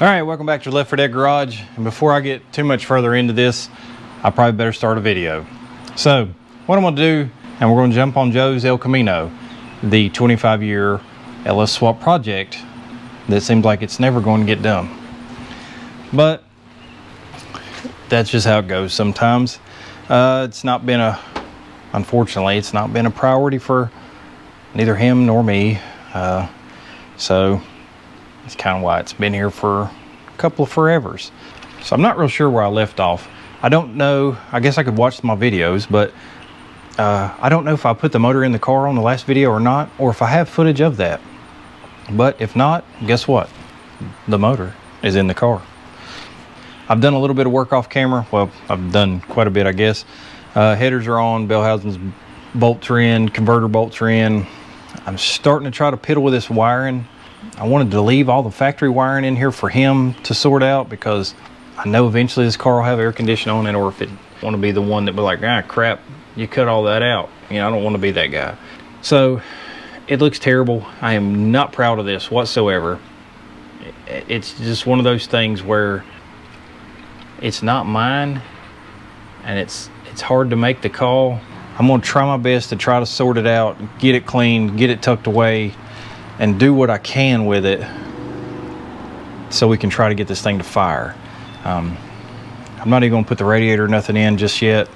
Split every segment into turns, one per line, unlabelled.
All right, welcome back to Left 4 Dead Garage. And before I get too much further into this, I probably better start a video. So what I'm gonna do, and we're gonna jump on Joe's El Camino, the 25-year LS swap project that seems like it's never going to get done. But that's just how it goes sometimes. Unfortunately, it's not been a priority for neither him nor me. So that's kind of why it's been here for a couple of forevers. So I'm not real sure where I left off. I don't know. I guess I could watch my videos, but I don't know if I put the motor in the car on the last video or not, or if I have footage of that. But if not, guess what? The motor is in the car. I've done a little bit of work off camera. Well, I've done quite a bit, I guess. Headers are on, bell housings bolts are in, converter bolts are in. I'm starting to try to piddle with this wiring. I wanted to leave all the factory wiring in here for him to sort out, because I know eventually this car will have air conditioning on it, or if it want to be the one that be like, ah, crap, you cut all that out. You know, I don't want to be that guy. So it looks terrible. I am not proud of this whatsoever. It's just one of those things where it's not mine, and it's hard to make the call. I'm going to try my best to try to sort it out, get it clean, get it tucked away, and do what I can with it so we can try to get this thing to fire. I'm not even going to put the radiator or nothing in just yet.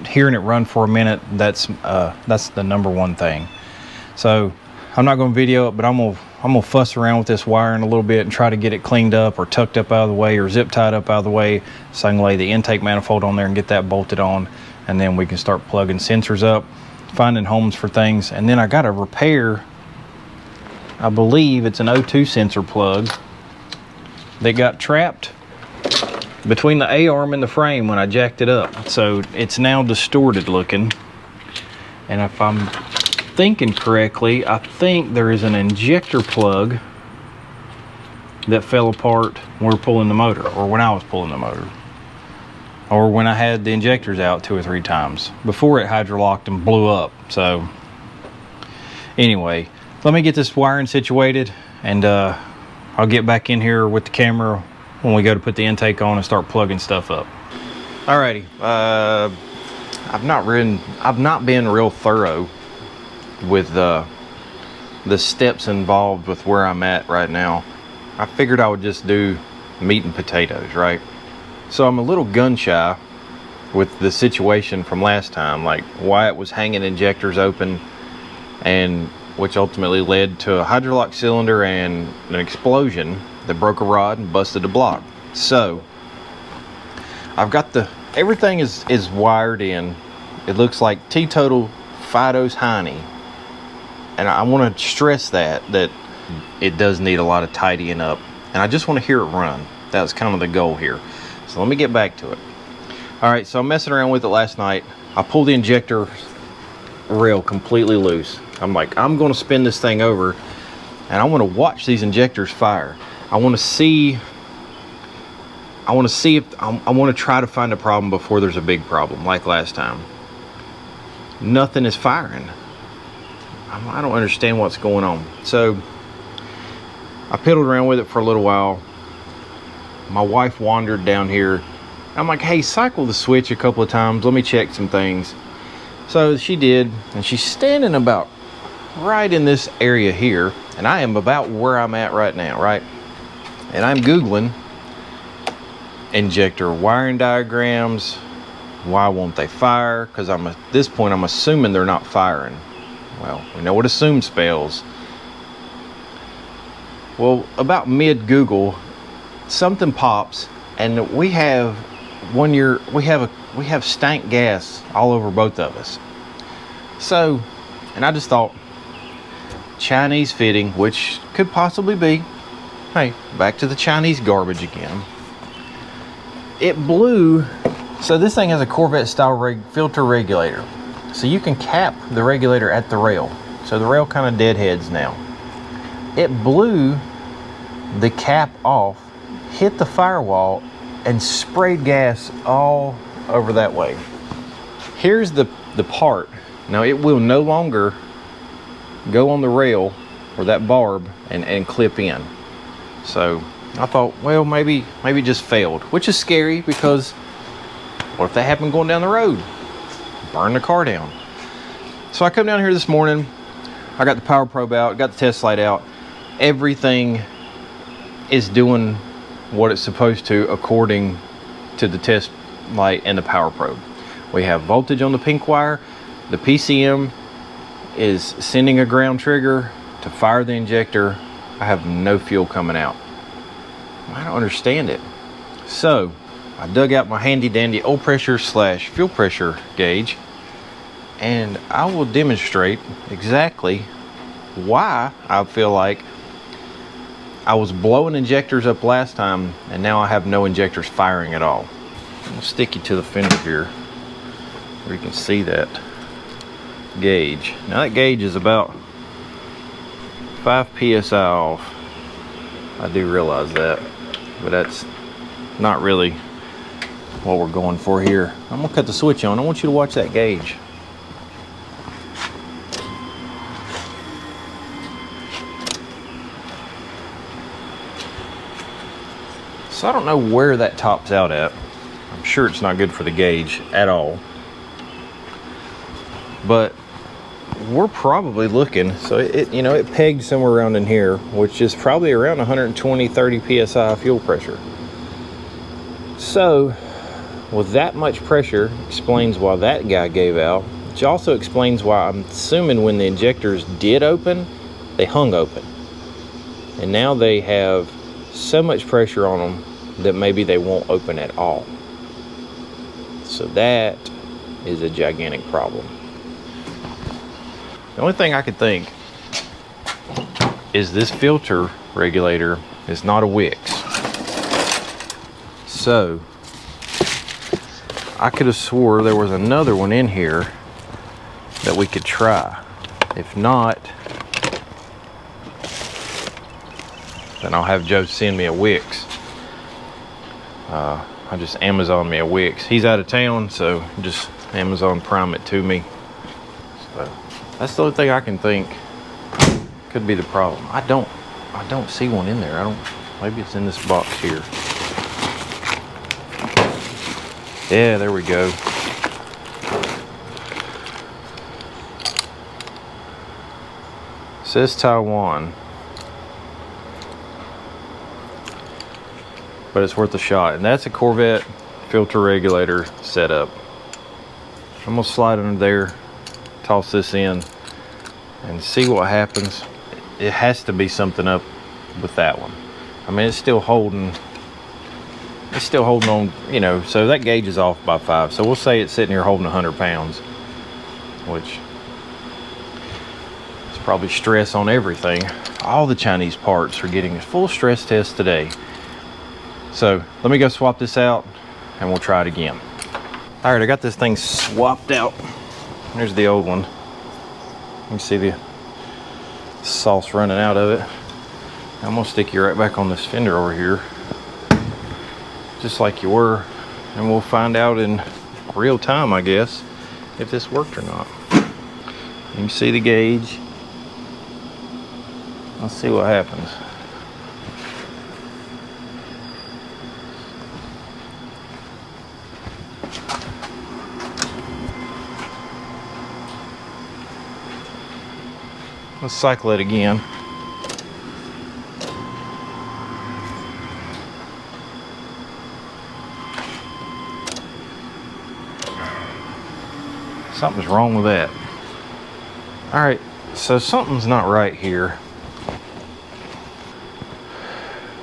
Hearing it run for a minute, that's the number one thing. So I'm not going to video it, but I'm gonna fuss around with this wiring a little bit and try to get it cleaned up or tucked up out of the way or zip tied up out of the way, so I can lay the intake manifold on there and get that bolted on, and then we can start plugging sensors up, finding homes for things. And then I got to repair, I believe it's an O2 sensor plug that got trapped between the A-arm and the frame when I jacked it up. So it's now distorted looking. And if I'm thinking correctly, I think there is an injector plug that fell apart when we were pulling the motor, or when I was pulling the motor, or when I had the injectors out 2 or 3 times before it hydrolocked and blew up. So anyway, let me get this wiring situated, and I'll get back in here with the camera when we go to put the intake on and start plugging stuff up. Alrighty, I've not been real thorough with the steps involved with where I'm at right now. I figured I would just do meat and potatoes, right? So I'm a little gun shy with the situation from last time, like why it was hanging injectors open, and which ultimately led to a hydrolock cylinder and an explosion that broke a rod and busted a block. So I've got everything is wired in. It looks like teetotal Fido's Hiney. And I want to stress that it does need a lot of tidying up, and I just want to hear it run. That's kind of the goal here. So let me get back to it. All right, so I'm messing around with it last night. I pulled the injector rail completely loose. I'm like, I'm going to spin this thing over, and I want to watch these injectors fire. I want to try to find a problem before there's a big problem, like last time. Nothing is firing. I don't understand what's going on. So I piddled around with it for a little while. My wife wandered down here. I'm like, hey, cycle the switch a couple of times. Let me check some things. So she did, and she's standing about right in this area here, and I am about where I'm at right now, right? And I'm Googling injector wiring diagrams. Why won't they fire? Because at this point, I'm assuming they're not firing. Well, we know what assume spells. Well, about mid-Google, something pops, and we have stank gas all over both of us. So, and I just thought, Chinese fitting, which could possibly be. Hey, back to the Chinese garbage again. It blew. So this thing has a Corvette style filter regulator. So you can cap the regulator at the rail. So the rail kind of deadheads now. It blew the cap off, hit the firewall, and sprayed gas all over that way. Here's the part. Now it will no longer go on the rail or that barb and clip in. So I thought, well, maybe it just failed, which is scary because what if that happened going down the road? Burn the car down. So I come down here this morning. I got the power probe out, got the test light out. Everything is doing what it's supposed to according to the test light and the power probe. We have voltage on the pink wire. The PCM is sending a ground trigger to fire the injector. I have no fuel coming out. I don't understand it. So I dug out my handy dandy oil pressure / fuel pressure gauge, and I will demonstrate exactly why I feel like I was blowing injectors up last time and now I have no injectors firing at all. I'll stick you to the fender here where you can see that gauge. Now that gauge is about 5 psi off. I do realize that, but that's not really what we're going for here. I'm gonna cut the switch on. I want you to watch that gauge. So I don't know where that tops out at. I'm sure it's not good for the gauge at all. But we're probably looking, so it pegged somewhere around in here, which is probably around 120-30 psi fuel pressure. So with that much pressure explains why that guy gave out, which also explains why I'm assuming when the injectors did open, they hung open. And now they have so much pressure on them that maybe they won't open at all. So that is a gigantic problem. The only thing I could think is this filter regulator is not a Wix. So I could have swore there was another one in here that we could try. If not, then I'll have Joe send me a Wix. I just Amazon me a Wix. He's out of town, so just Amazon Prime it to me. So that's the only thing I can think could be the problem. I don't see one in there. Maybe it's in this box here. Yeah, there we go. It says Taiwan, but it's worth a shot. And that's a Corvette filter regulator setup. I'm gonna slide under there, toss this in, and see what happens. It has to be something up with that one. I mean, it's still holding on, so that gauge is off by 5. So we'll say it's sitting here holding 100 pounds, which is probably stress on everything. All the Chinese parts are getting a full stress test today. So let me go swap this out and we'll try it again. All right, I got this thing swapped out. There's the old one. You can see the sauce running out of it. I'm gonna stick you right back on this fender over here, just like you were, and we'll find out in real time, I guess, if this worked or not. You can see the gauge. Let's see what happens. Let's cycle it again. Something's wrong with that. All right, so something's not right here.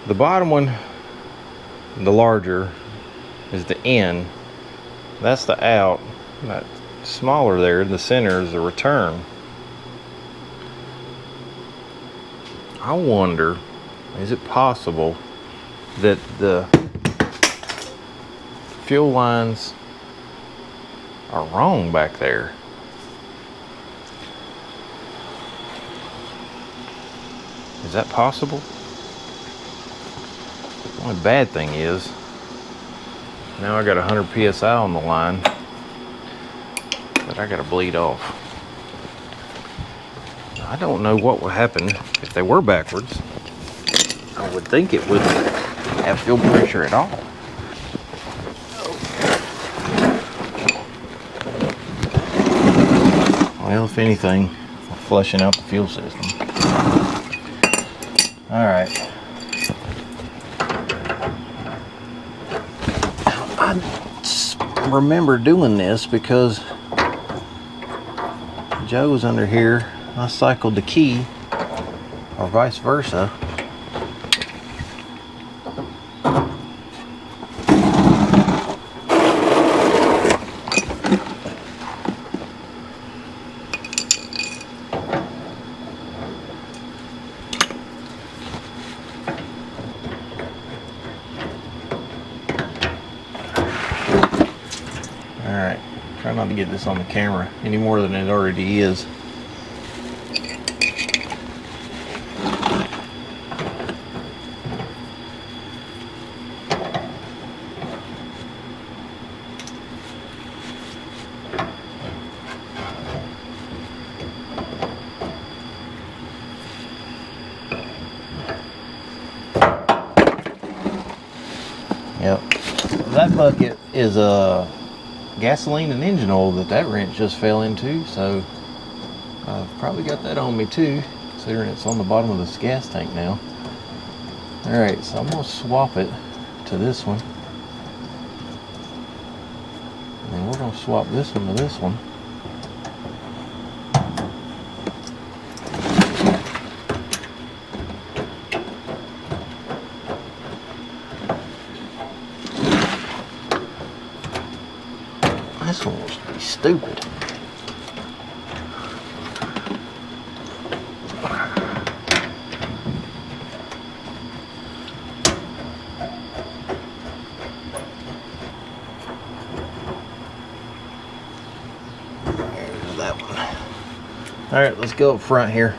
The bottom one, the larger, is the in. That's the out. That smaller there in the center is the return. I wonder, is it possible that the fuel lines are wrong back there? Is that possible? The only bad thing is, now I got 100 psi on the line that I gotta bleed off. I don't know what would happen if they were backwards. I would think it would have fuel pressure at all. Well, if anything, flushing out the fuel system. All right. I remember doing this because Joe was under here. I cycled the key, or vice versa. Alright, try not to get this on the camera any more than it already is. Yep, that bucket is a gasoline and engine oil that wrench just fell into, so I've probably got that on me too, considering it's on the bottom of this gas tank now. Alright, so I'm going to swap it to this one, and then we're going to swap this one to this one. This one wants to be stupid. There's that one. All right, let's go up front here.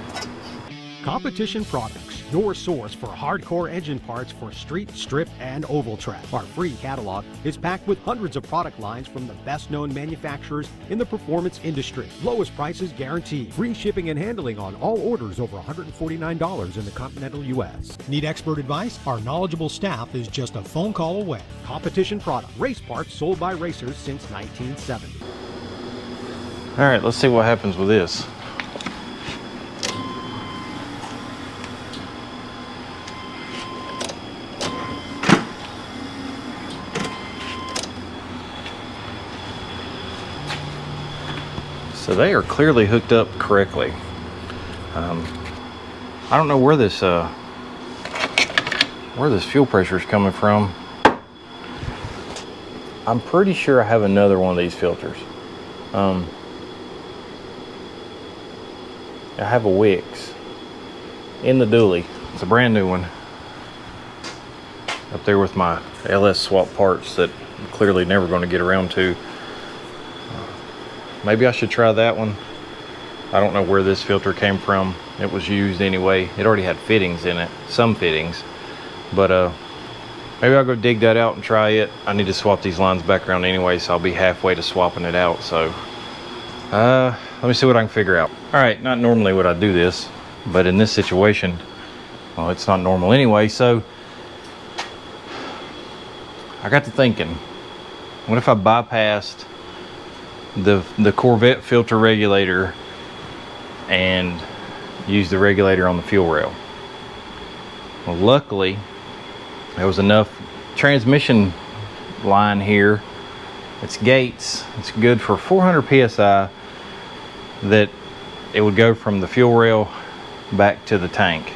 Competition Products, your source for hardcore engine parts for street, strip, and oval track. Our free catalog is packed with hundreds of product lines from the best-known manufacturers in the performance industry. Lowest prices guaranteed. Free shipping and handling on all orders over $149 in the continental U.S. Need expert advice? Our knowledgeable staff is just a phone call away. Competition Product, race parts sold by racers since 1970.
All right, let's see what happens with this. So they are clearly hooked up correctly. I don't know where this fuel pressure is coming from. I'm pretty sure I have another one of these filters. I have a Wix in the dually. It's a brand new one. Up there with my LS swap parts that I'm clearly never going to get around to. Maybe I should try that one. I don't know where this filter came from. It was used anyway. It already had fittings in it, some fittings. But maybe I'll go dig that out and try it. I need to swap these lines back around anyway, so I'll be halfway to swapping it out. So let me see what I can figure out. All right, not normally would I do this, but in this situation, well, it's not normal anyway. So I got to thinking, what if I bypassed the Corvette filter regulator and use the regulator on the fuel rail? Well, luckily there was enough transmission line here. It's Gates. It's good for 400 psi that it would go from the fuel rail back to the tank,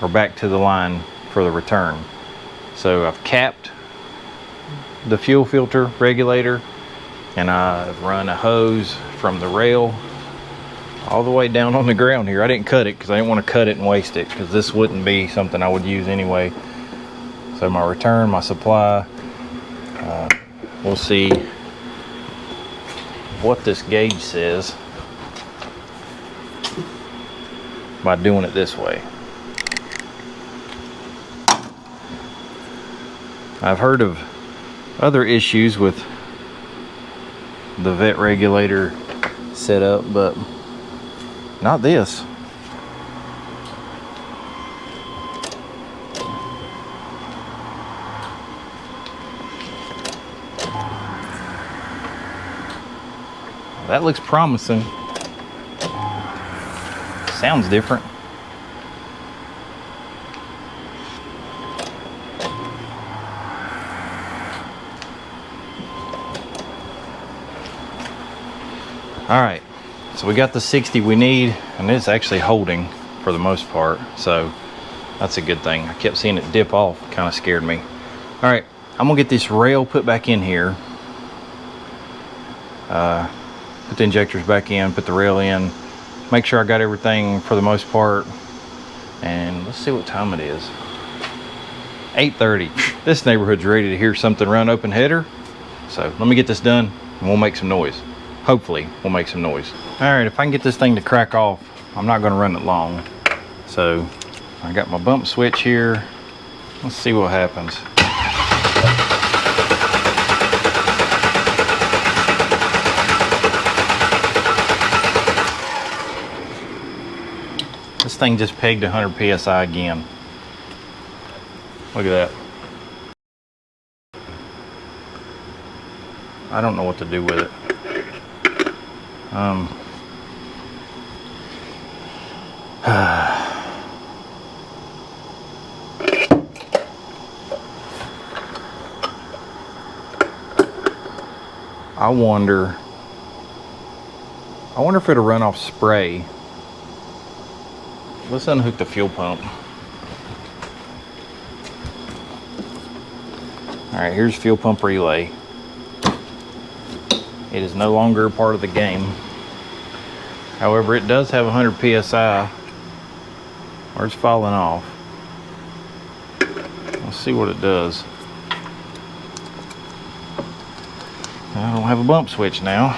or back to the line for the return. So I've capped the fuel filter regulator, and I've run a hose from the rail all the way down on the ground here. I didn't cut it because I didn't want to cut it and waste it, because this wouldn't be something I would use anyway. So my return, my supply, we'll see what this gauge says by doing it this way. I've heard of other issues with the vet regulator setup, but not this. That looks promising. Sounds different. All right, so we got the 60 we need, and it's actually holding for the most part, so that's a good thing. I kept seeing it dip off, kind of scared me. All right, I'm gonna get this rail put back in here. Put the injectors back in, put the rail in, make sure I got everything for the most part, and let's see what time it is. 8:30. This neighborhood's ready to hear something run open header, so let me get this done and we'll make some noise. Hopefully we'll make some noise. All right, if I can get this thing to crack off, I'm not gonna run it long. So I got my bump switch here. Let's see what happens. This thing just pegged 100 PSI again. Look at that. I don't know what to do with it. I wonder if it'll run off spray. Let's unhook the fuel pump. All right, here's fuel pump relay. It is no longer a part of the game. However, it does have 100 PSI, or it's falling off. Let's see what it does. I don't have a bump switch now.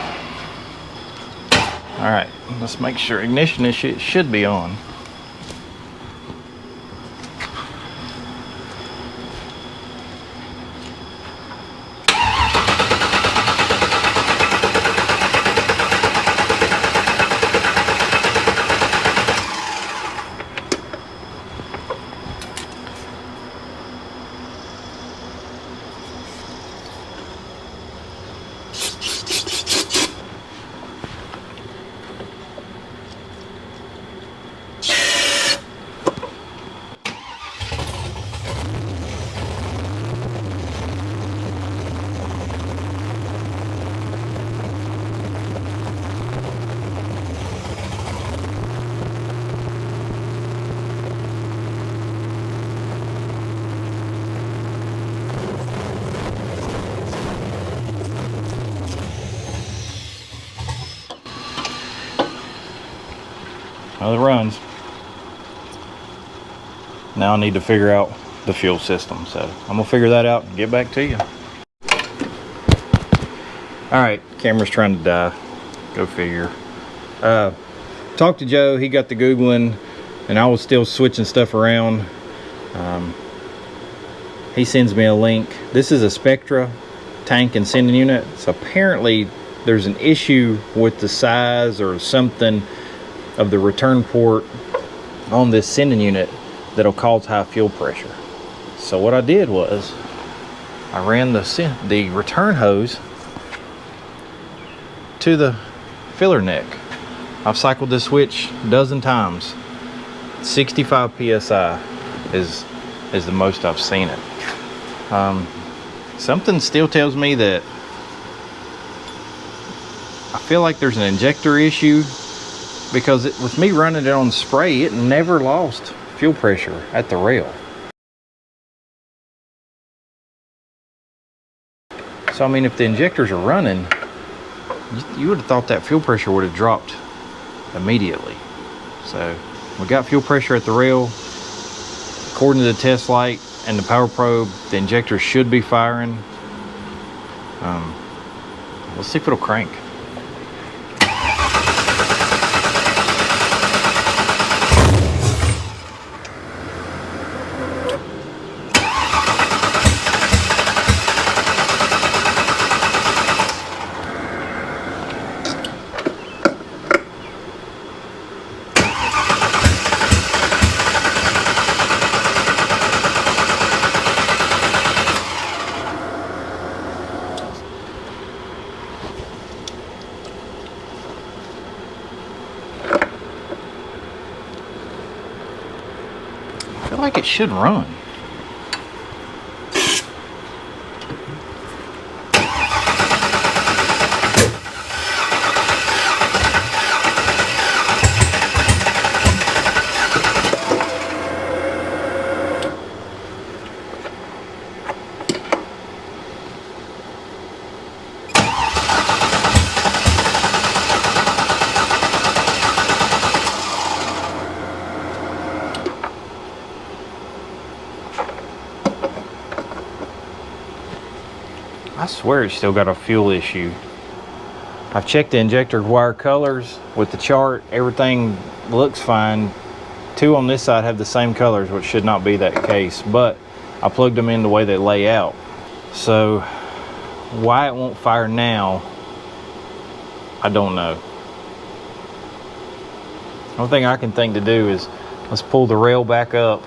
All right, let's make sure ignition should be on. Well, it runs. Now I need to figure out the fuel system, so I'm gonna figure that out and get back to you. All right, camera's trying to die. Go figure. Talked to Joe, he got the Googling, and I was still switching stuff around. He sends me a link. This is a Spectra tank and sending unit. So apparently there's an issue with the size or something of the return port on this sending unit that'll cause high fuel pressure. So what I did was I ran the return hose to the filler neck. I've cycled this switch a dozen times. 65 PSI is the most I've seen it. Something still tells me that I feel like there's an injector issue, because with me running it on spray, it never lost fuel pressure at the rail. So I mean, if the injectors are running, you would have thought that fuel pressure would have dropped immediately. So we got fuel pressure at the rail. According to the test light and the power probe, the injector should be firing. Let's see if it'll crank. I feel like it should run. I swear it's still got a fuel issue. I've checked the injector wire colors with the chart. Everything looks fine. Two on this side have the same colors, which should not be that case, but I plugged them in the way they lay out. So why it won't fire now, I don't know. The only thing I can think to do is let's pull the rail back up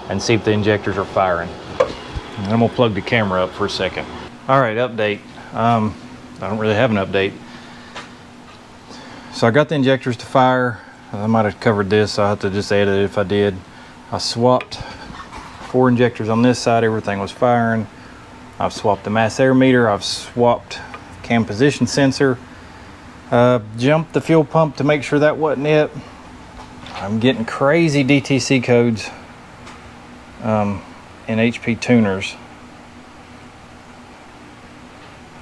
and see if the injectors are firing. And I'm gonna plug the camera up for a second. All right, update. I don't really have an update. So I got the injectors to fire. I might have covered this, so I'll have to just edit it if I did. I swapped 4 injectors on this side, everything was firing. I've swapped the mass air meter, I've swapped cam position sensor, jumped the fuel pump to make sure that wasn't it. I'm getting crazy DTC codes in HP tuners.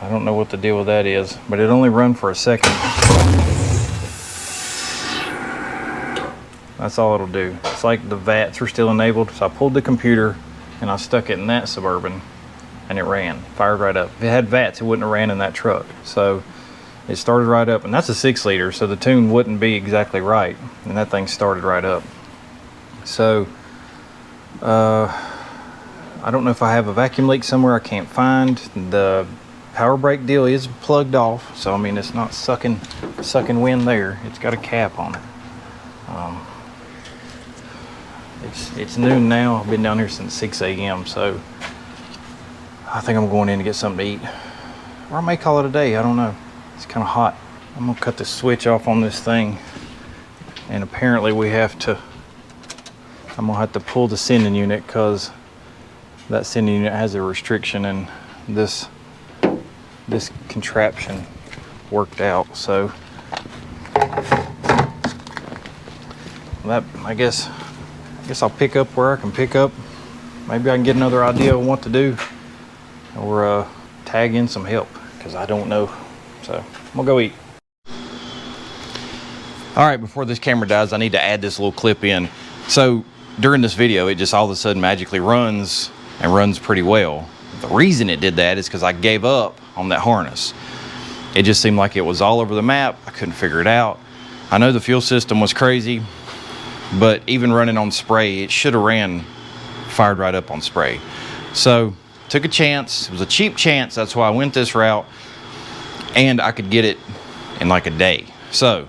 I don't know what the deal with that is, but it only run for a second. That's all it'll do. It's like the VATs are still enabled, so I pulled the computer and I stuck it in that Suburban and it ran, fired right up. If it had VATs, it wouldn't have ran in that truck. So it started right up, and that's a 6-liter, so the tune wouldn't be exactly right, and that thing started right up. So I don't know if I have a vacuum leak somewhere I can't find. The power brake deal is plugged off, so I mean it's not sucking wind there. It's got a cap on it. It's noon now. I've been down here since 6 a.m. so I think I'm going in to get something to eat, or I may call it a day. I don't know. It's kind of hot. I'm gonna cut the switch off on this thing, and apparently I'm gonna have to pull the sending unit because that sending unit has a restriction, and this contraption worked out. So that, I guess I'll pick up where I can pick up. Maybe I can get another idea of what to do, or tag in some help, because I don't know. So I'm gonna go eat. All right, before this camera dies, I need to add this little clip in. So during this video, it just all of a sudden magically runs, and runs pretty well. The reason it did that is because I gave up on that harness. It just seemed like it was all over the map. I couldn't figure it out. I know the fuel system was crazy, but even running on spray, it should have fired right up on spray. So took a chance. It was a cheap chance. That's why I went this route, and I could get it in like a day. So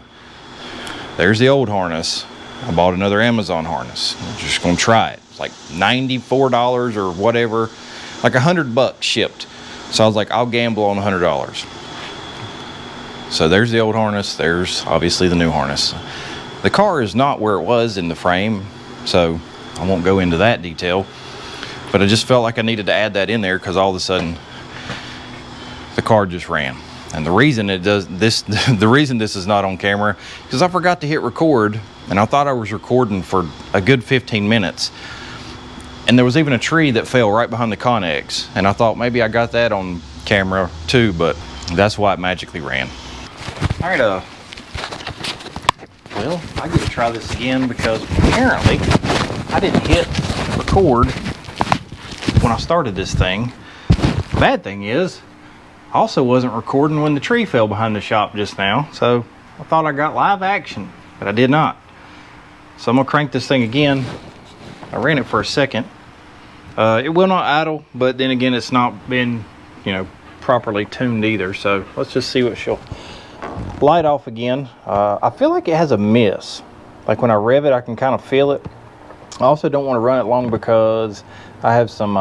there's the old harness. I bought another Amazon harness. I'm just gonna try it. It's like $94 or whatever, like $100 shipped. So I was like, I'll gamble on $100. So there's the old harness. There's obviously the new harness. The car is not where it was in the frame, so I won't go into that detail, but I just felt like I needed to add that in there because all of a sudden the car just ran. And the reason it does this, the reason this is not on camera, because I forgot to hit record, and I thought I was recording for a good 15 minutes. And there was even a tree that fell right behind the Connex, and I thought maybe I got that on camera too, but that's why it magically ran. All right, well, I get to try this again because apparently I didn't hit record when I started this thing. Bad thing is, I also wasn't recording when the tree fell behind the shop just now, so I thought I got live action, but I did not. So I'm gonna crank this thing again. I ran it for a second. It will not idle, but then again, it's not been, properly tuned either. So let's just see what she'll light off again. I feel like it has a miss. Like when I rev it, I can kind of feel it. I also don't want to run it long because I have some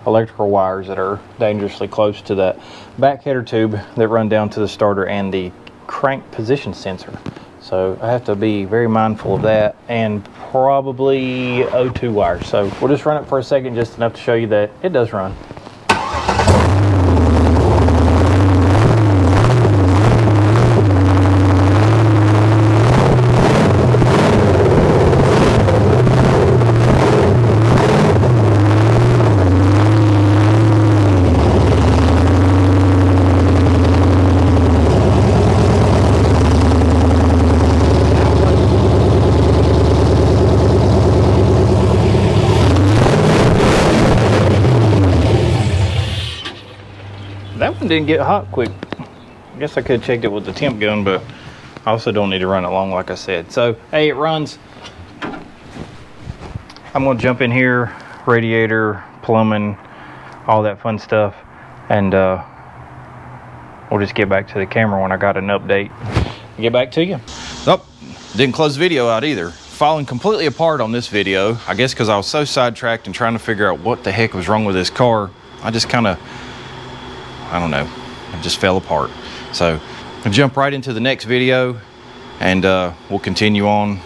electrical wires that are dangerously close to that back header tube that run down to the starter and the crank position sensor. So I have to be very mindful of that, and probably O2 wire. So we'll just run it for a second, just enough to show you that it does run. That one didn't get hot quick. I guess I could have checked it with the temp gun, but I also don't need to run it long, like I said. So, hey, it runs. I'm gonna jump in here, radiator, plumbing, all that fun stuff, and we'll just get back to the camera when I got an update. Get back to you. Oh, didn't close the video out either. Falling completely apart on this video. I guess because I was so sidetracked and trying to figure out what the heck was wrong with this car, I just kind of, I don't know, it just fell apart. So I'll jump right into the next video, and we'll continue on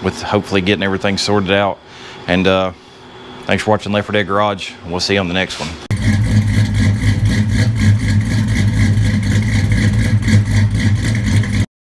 with hopefully getting everything sorted out. And thanks for watching Left 4 Dead Garage. We'll see you on the next one.